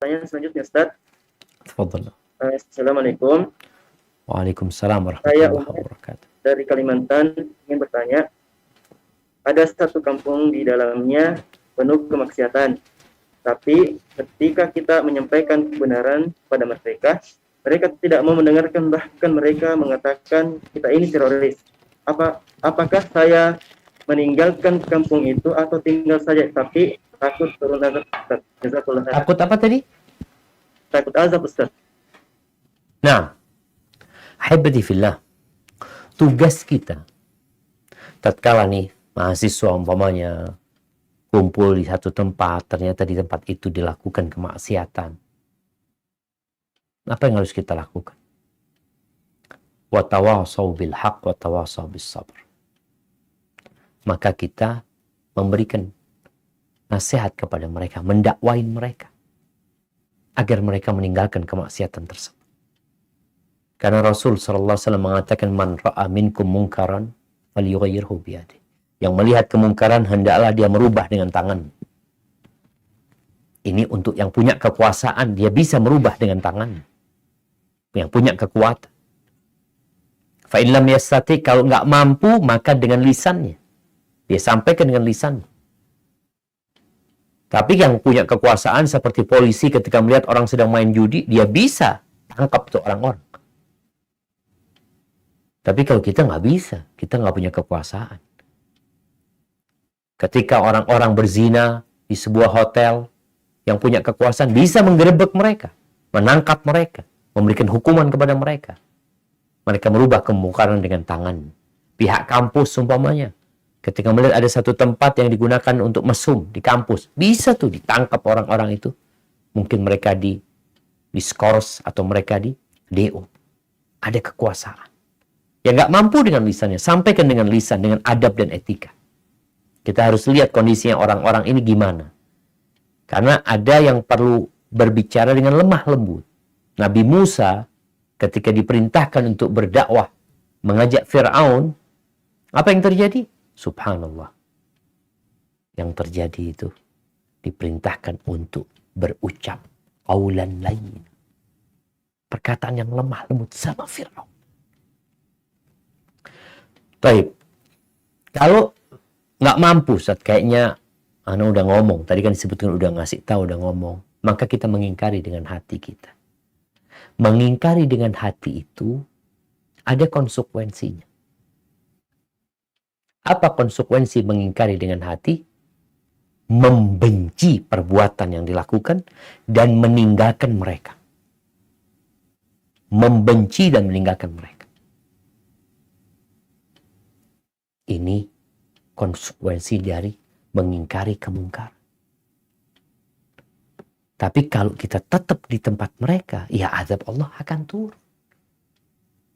pertanyaan selanjutnya, Ustaz. Tafadhal. Assalamualaikum. Waalaikumsalam Saya warahmatullahi Umar wabarakatuh. dari Kalimantan ingin bertanya, ada satu kampung di dalamnya penuh kemaksiatan. Tapi ketika kita menyampaikan kebenaran pada mereka, mereka tidak mau mendengarkan, bahkan mereka mengatakan kita ini teroris. Apakah saya meninggalkan kampung itu atau tinggal saja, tapi takut turun azab, Ustaz? Jazakallah khair. Takut apa tadi? Takut azab, Ustaz. Nah, ahibati fillah, tugas kita tatkala nih mahasiswa umpamanya kumpul di satu tempat, ternyata di tempat itu dilakukan kemaksiatan. Apa yang harus kita lakukan? Wa tawasaw bil haqq wa tawasaw bis sabr. Maka kita memberikan nasihat kepada mereka, mendakwain mereka agar mereka meninggalkan kemaksiatan tersebut. Karena Rasul sallallahu alaihi wasallam mengatakan, man ra'a minkum munkaran falyughayyirhu biyadihi. Yang melihat kemungkaran hendaklah dia merubah dengan tangan. Ini untuk yang punya kekuasaan, dia bisa merubah dengan tangan. Yang punya kekuatan. Fa in lam yastati, kalau nggak mampu maka dengan lisannya. Dia sampaikan dengan lisannya. Tapi yang punya kekuasaan seperti polisi ketika melihat orang sedang main judi, dia bisa tangkap tuh orang-orang. Tapi kalau kita nggak bisa, kita nggak punya kekuasaan. Ketika orang-orang berzina di sebuah hotel, yang punya kekuasaan bisa menggerebek mereka, menangkap mereka, memberikan hukuman kepada mereka. Mereka merubah kemungkaran dengan tangan. Pihak kampus umpamanya, ketika melihat ada satu tempat yang digunakan untuk mesum di kampus, bisa tuh ditangkap orang-orang itu. Mungkin mereka diskors atau mereka di DO. Ada kekuasaan. Yang nggak mampu dengan lisannya, sampaikan dengan lisan, dengan adab dan etika. Kita harus lihat kondisinya orang-orang ini gimana. Karena ada yang perlu berbicara dengan lemah lembut. Nabi Musa ketika diperintahkan untuk berdakwah, mengajak Fir'aun, apa yang terjadi? Subhanallah. Yang terjadi itu diperintahkan untuk berucap qaulan layyin. Perkataan yang lemah lembut sama Fir'aun. Baik. Kalau nggak mampu, Ustaz, kayaknya Ana udah ngomong, tadi kan disebutkan udah ngasih tahu, udah ngomong, maka kita mengingkari dengan hati kita. Mengingkari dengan hati itu ada konsekuensinya. Apa konsekuensi mengingkari dengan hati? Membenci perbuatan yang dilakukan dan meninggalkan mereka. Membenci dan meninggalkan mereka. Ini konsekuensi dari mengingkari kemungkaran. Tapi kalau kita tetap di tempat mereka, ya azab Allah akan turun.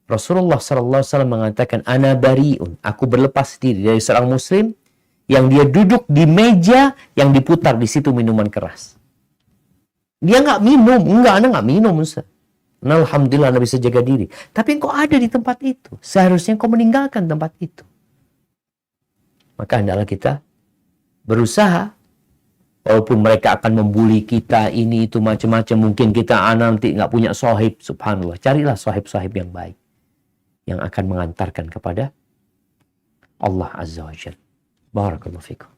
Rasulullah SAW mengatakan, ana bari'un, aku berlepas diri dari seorang muslim yang dia duduk di meja yang diputar di situ minuman keras. Dia nggak minum, Ana nggak minum, Ustaz. Nah, alhamdulillah Anda bisa jaga diri. Tapi engkau ada di tempat itu, seharusnya engkau meninggalkan tempat itu. Maka hendaklah kita berusaha, walaupun mereka akan membuli kita, ini itu macam-macam, mungkin kita nanti nggak punya sohib, subhanallah, carilah sohib-sohib yang baik, yang akan mengantarkan kepada Allah Azza wa Jalla. Barakallahu fikum.